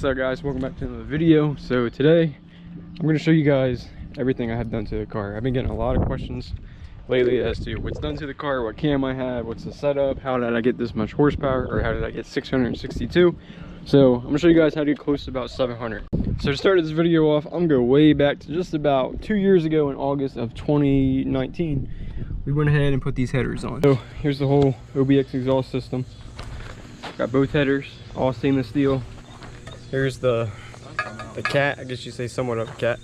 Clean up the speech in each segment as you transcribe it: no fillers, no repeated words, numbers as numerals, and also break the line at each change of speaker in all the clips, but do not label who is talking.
What's up, guys? Welcome back to another video. So today I'm going to show you guys everything I have done to the car. I've been getting a lot of questions lately as to what's done to the car, what cam I have, what's the setup, how did I get this much horsepower, or how did I get 662. So I'm going to show you guys how to get close to about 700. So to start this video off, I'm going to go way back to just about 2 years ago in August of 2019. We went ahead and put these headers on. So here's the whole OBX exhaust system. Got both headers, all stainless steel. Here's the cat, I guess you say somewhat of a cat.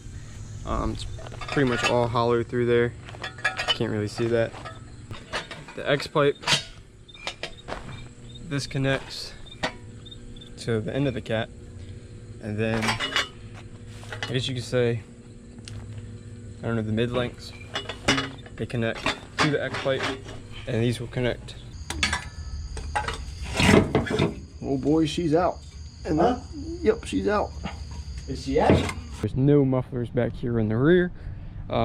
It's pretty much all hollow through there. Can't really see that. The X pipe, this connects to the end of the cat, and then I guess you could say, I don't know, the mid lengths, they connect to the X pipe, and these will connect.
Oh boy, she's out. And
huh?
Yep, she's out.
Is she out?
There's no mufflers back here in the rear. Me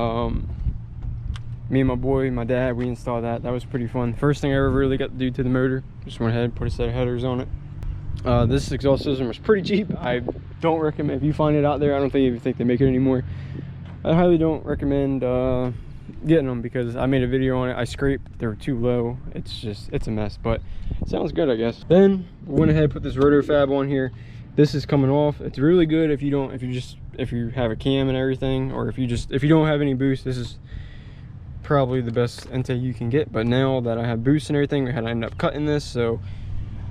and my boy, my dad, we installed that. That was pretty fun. First thing I ever really got to do to the motor. Just went ahead and put a set of headers on it. This exhaust system was pretty cheap. I don't recommend, if you find it out there, I don't even think they make it anymore. I highly don't recommend getting them because I made a video on it. I scraped, they were too low. It's a mess, but it sounds good, I guess. Then we went ahead and put this rotor fab on here. This is coming off. It's really good if you have a cam and everything, or if you don't have any boost. This is probably the best intake you can get. But now that I have boost and everything, we had to end up cutting this, so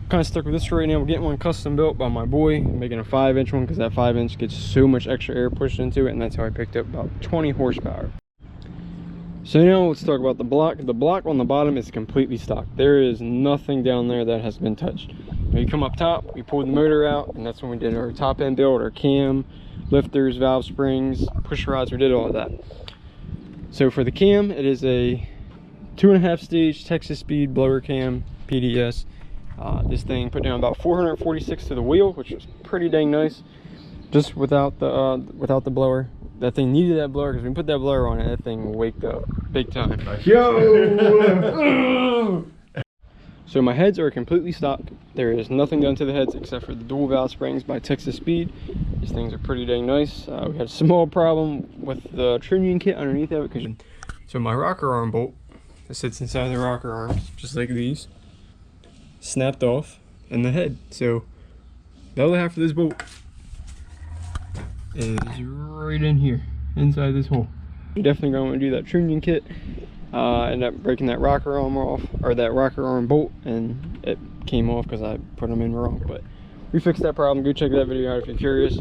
I'm kind of stuck with this for right now. We're getting one custom built by my boy. I'm making a 5-inch one because that 5-inch gets so much extra air pushed into it, and that's how I picked up about 20 horsepower. So now let's talk about the block. The block on the bottom is completely stock. There is nothing down there that has been touched. When you come up top, we pulled the motor out, and that's when we did our top end build, our cam, lifters, valve springs, push rods. We did all of that. So for the cam, it is a 2.5 stage Texas speed blower cam PDS. This thing put down about 446 to the wheel, which was pretty dang nice. Just without the blower. That thing needed that blower because when we put that blower on it, that thing waked up big time. Yo! So my heads are completely stock. There is nothing done to the heads except for the dual valve springs by Texas Speed. These things are pretty dang nice. We had a small problem with the Trunnion kit underneath of it. So my rocker arm bolt that sits inside the rocker arms, just like these, snapped off in the head. So the other half of this bolt is right in here, inside this hole. You're definitely going to do that Trunnion kit. Ended up breaking that rocker arm off, or that rocker arm bolt, and it came off because I put them in wrong. But we fixed that problem. Go check that video out if you're curious.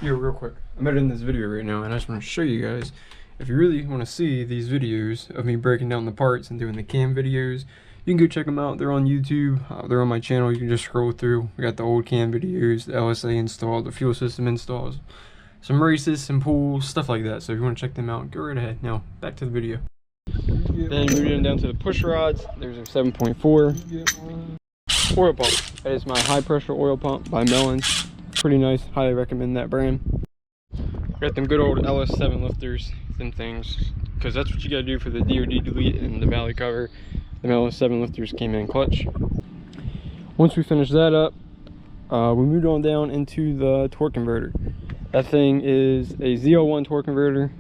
Yo, real quick, I'm editing this video right now, and I just want to show you guys, if you really want to see these videos of me breaking down the parts and doing the cam videos, you can go check them out. They're on YouTube. They're on my channel. You can just scroll through. We got the old cam videos, the LSA installed, the fuel system installs, some races, some pools, stuff like that. So if you want to check them out, go right ahead. Now back to the video. Then moving down to the push rods, there's a 7.4 oil pump. That is my high pressure oil pump by Melling. Pretty nice, highly recommend that brand. Got them good old LS7 lifters, them things, because that's what you gotta do for the DOD delete and the valley cover. The LS7 lifters came in clutch. Once we finished that up, we moved on down into the torque converter. That thing is a ZL1 torque converter,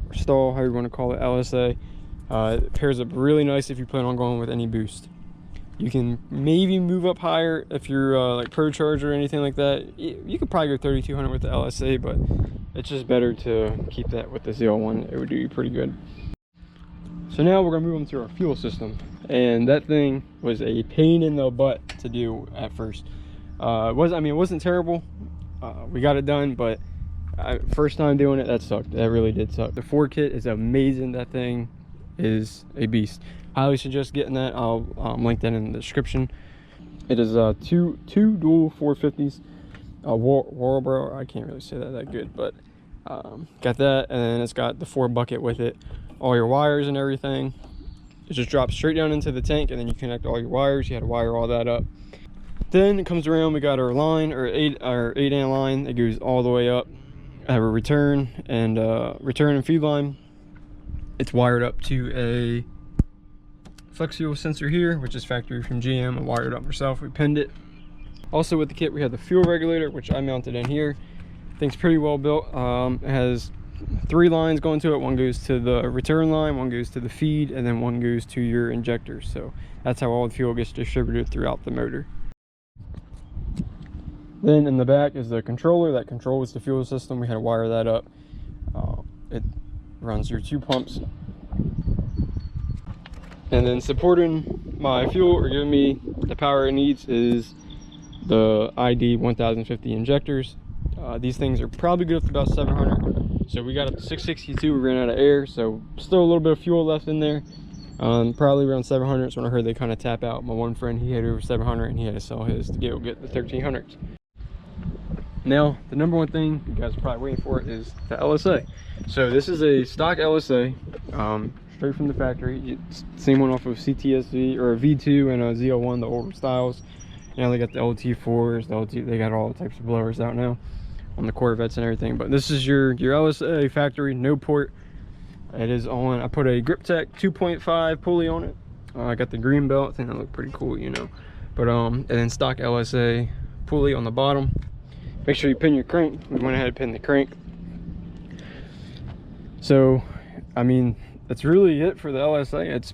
or stall, however you want to call it, LSA. It pairs up really nice if you plan on going with any boost. You can maybe move up higher if you're like Pro Charger or anything like that. You could probably go 3200 with the LSA, but it's just better to keep that with the ZL1. It would do you pretty good. So now we're gonna move on to our fuel system, and that thing was a pain in the butt to do at first. It wasn't terrible. We got it done, but first time doing it, that sucked. That really did suck. The 4 kit is amazing. That thing is a beast. Highly suggest getting that. I'll link that in the description. It is two dual 450s. Warlbro, I can't really say that good, but got that, and then it's got the 4 bucket with it. All your wires and everything. It just drops straight down into the tank, and then you connect all your wires. You had to wire all that up. Then it comes around, we got our line, our 8-amp line that goes all the way up. I have a return and feed line. It's wired up to a flex fuel sensor here, which is factory from GM. I wired it up myself. We pinned it. Also with the kit, we have the fuel regulator, which I mounted in here. Thing's pretty well built. It has 3 lines going to it. One goes to the return line, one goes to the feed, and then one goes to your injectors. So that's how all the fuel gets distributed throughout the motor. Then in the back is the controller that controls the fuel system. We had to wire that up. It runs through 2 pumps. And then supporting my fuel, or giving me the power it needs, is the ID 1050 injectors. These things are probably good up to about 700. So we got up to 662, we ran out of air, so still a little bit of fuel left in there. Probably around 700 is when I heard they kind of tap out. My one friend, he had over 700 and he had to sell his to get the 1300s. Now, the number one thing you guys are probably waiting for is the LSA. So this is a stock LSA, straight from the factory. It's the same one off of CTSV, or a V2 and a ZL1, the older styles. Now they got the LT4s, the LT, they got all types of blowers out now on the Corvettes and everything. But this is your LSA factory, no port. It is on, I put a Grip Tech 2.5 pulley on it. I got the green belt, I think that looked pretty cool, you know. But and then stock LSA pulley on the bottom. Make sure you pin your crank. We went ahead and pinned the crank. So, I mean, that's really it for the LSA. It's,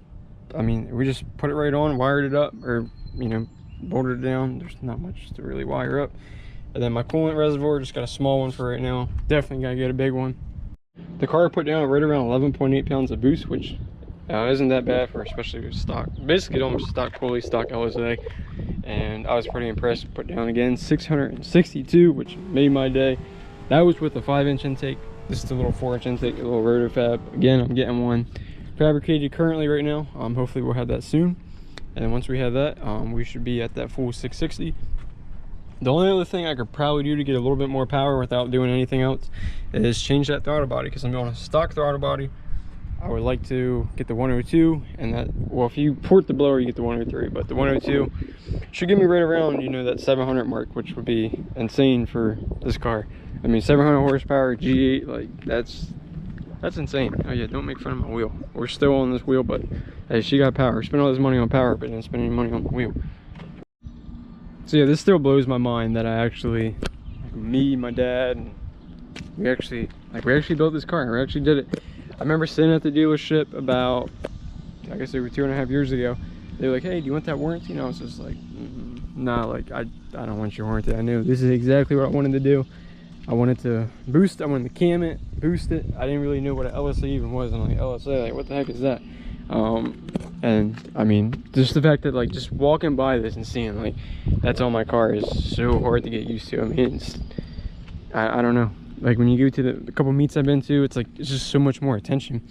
I mean, we just put it right on, wired it up, or, you know, bolted it down. There's not much to really wire up. And then my coolant reservoir, just got a small one for right now. Definitely gotta get a big one. The car put down right around 11.8 pounds of boost, which isn't that bad for especially stock. Basically almost stock pulley, stock LSA. And I was pretty impressed. Put down again 662, which made my day. That was with a 5-inch intake. This is a little 4-inch intake, a little rotor fab. Again, I'm getting one fabricated currently right now. Hopefully we'll have that soon. And then once we have that, we should be at that full 660. The only other thing I could probably do to get a little bit more power without doing anything else is change that throttle body, because I'm going a stock throttle body. I would like to get the 102, and that, well, if you port the blower you get the 103, but the 102 should give me right around, you know, that 700 mark, which would be insane for this car. I mean, 700 horsepower G8, like that's insane. Oh yeah, don't make fun of my wheel. We're still on this wheel, but hey, she got power. Spent all this money on power, but didn't spend any money on the wheel. So yeah, this still blows my mind that I actually, like, me, my dad, we actually built this car. We actually did it. I remember sitting at the dealership about, I guess over 2.5 years ago. They were like, hey, do you want that warranty? And I was just like, nah, like I don't want your warranty. I knew this is exactly what I wanted to do. I wanted to boost, I wanted to cam it, boost it. I didn't really know what an LSA even was. I'm like, LSA, like, what the heck is that? And I mean, just the fact that, like, just walking by this and seeing, like, that's on my car is so hard to get used to. I mean, it's, I don't know. Like, when you go to the couple meets I've been to, it's like, it's just so much more attention.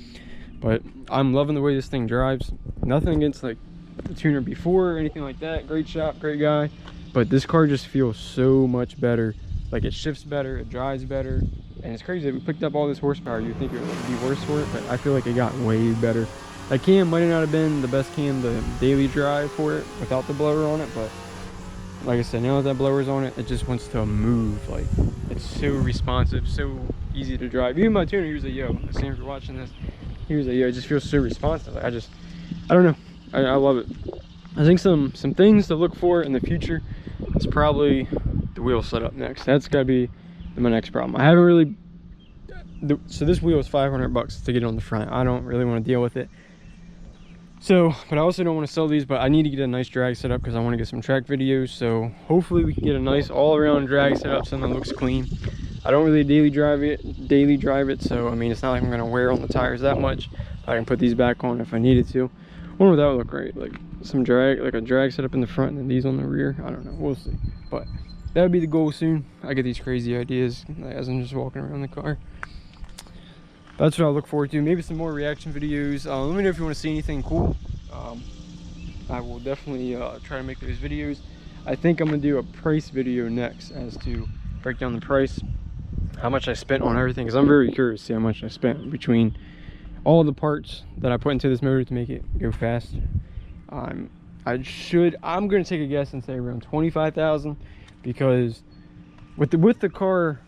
But I'm loving the way this thing drives. Nothing against, like, the tuner before or anything like that. Great shop, great guy. But this car just feels so much better. Like, it shifts better, it drives better. And it's crazy that we picked up all this horsepower. You'd think it would be worse for it, but I feel like it got way better. That cam might not have been the best cam to daily drive for it without the blower on it, but like I said, now that blower's on it, it just wants to move. Like, it's so responsive, so easy to drive. Even my tuner, he was like, yo, Sam, if you're watching this, he was like, yo, it just feels so responsive. Like, I don't know, I love it. I think some things to look for in the future is probably the wheel setup next. That's gotta be my next problem. I haven't really, so this wheel is $500 to get on the front. I don't really want to deal with it. So, but I also don't want to sell these, but I need to get a nice drag setup because I want to get some track videos. So hopefully we can get a nice all-around drag setup, something that looks clean. I don't really daily drive it, so I mean, it's not like I'm going to wear on the tires that much. I can put these back on if I needed to. I wonder if that would look great, like some drag, like a drag setup in the front and then these on the rear. I don't know, we'll see. But that would be the goal soon. I get these crazy ideas as I'm just walking around the car. That's what I look forward to. Maybe some more reaction videos. Let me know if you want to see anything cool. I will definitely try to make those videos. I think I'm going to do a price video next, as to break down the price, how much I spent on everything, because I'm very curious to see how much I spent between all the parts that I put into this motor to make it go fast. I'm going to take a guess and say around $25,000, because with the car,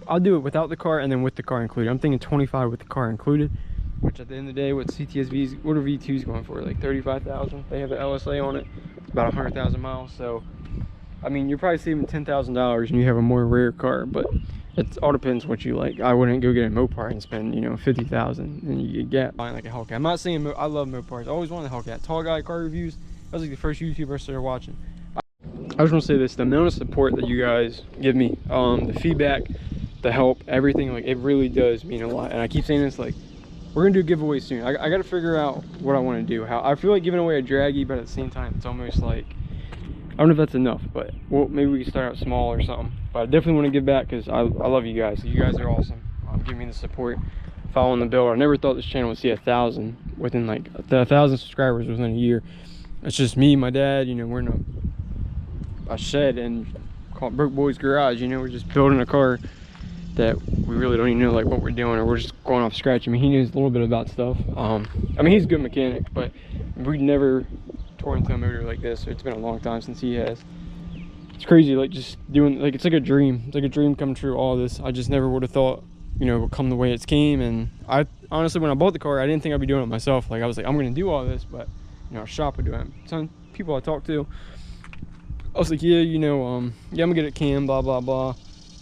I'll do it without the car and then with the car included. I'm thinking 25 with the car included, which at the end of the day, what CTSVs, what are V2s going for? Like 35,000. They have the LSA on it, about 100,000 miles. So I mean, you're probably saving $10,000 and you have a more rare car, but it all depends what you like. I wouldn't go get a Mopar and spend, you know, $50,000 and you get buying like a Hellcat. I'm not saying I love Mopars. I always wanted a Hellcat. Tall Guy Car Reviews. That was like the first YouTuber I started watching. I just want to say this: the amount of support that you guys give me, the feedback, the help, everything, like it really does mean a lot. And I keep saying this, like, we're gonna do giveaways soon. I got to figure out what I want to do. How I feel like giving away a draggy, but at the same time, it's almost like, I don't know if that's enough, but well, maybe we can start out small or something. But I definitely want to give back because I love you guys. You guys are awesome. Giving me the support, following the build. I never thought this channel would see 1,000 within like 1,000 subscribers within a year. It's just me, my dad. You know, we're in a shed and call it Broke Boy's Garage. You know, we're just building a car that we really don't even know like what we're doing, or we're just going off scratch. I mean, he knows a little bit about stuff. I mean, he's a good mechanic, but we never tore into a motor like this. It's been a long time since he has. It's crazy, like just doing, like, it's like a dream. It's like a dream come true, all this. I just never would have thought, you know, it would come the way it's came. And I honestly, when I bought the car, I didn't think I'd be doing it myself. Like, I was like, I'm gonna do all this, but you know, our shop would do it. Some people I talked to, I was like, yeah, you know, yeah, I'm gonna get a cam, blah blah blah.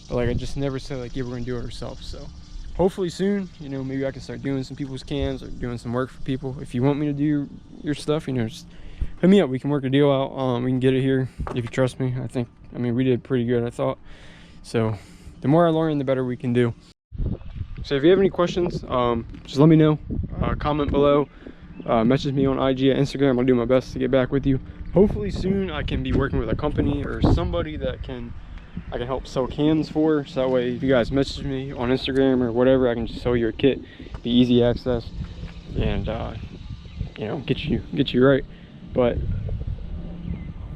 But like, I just never said like, yeah, we're gonna do it ourselves. So hopefully soon, you know, maybe I can start doing some people's cams or doing some work for people. If you want me to do your stuff, you know, just hit me up. We can work a deal out. We can get it here if you trust me. I mean, we did pretty good, I thought. So the more I learn, the better we can do. So if you have any questions, just let me know. Comment below. Message me on IG and Instagram. I'll do my best to get back with you. Hopefully soon I can be working with a company or somebody that I can help sell cams for. So that way, if you guys message me on Instagram or whatever, I can just sell you a kit, be easy access, and you know, get you right. But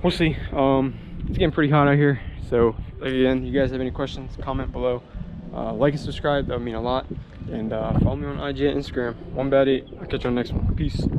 we'll see. It's getting pretty hot out here. So again, you guys have any questions, comment below. Like and subscribe, that would mean a lot. And follow me on IG and Instagram. 1bad8. I'll catch you on the next one. Peace.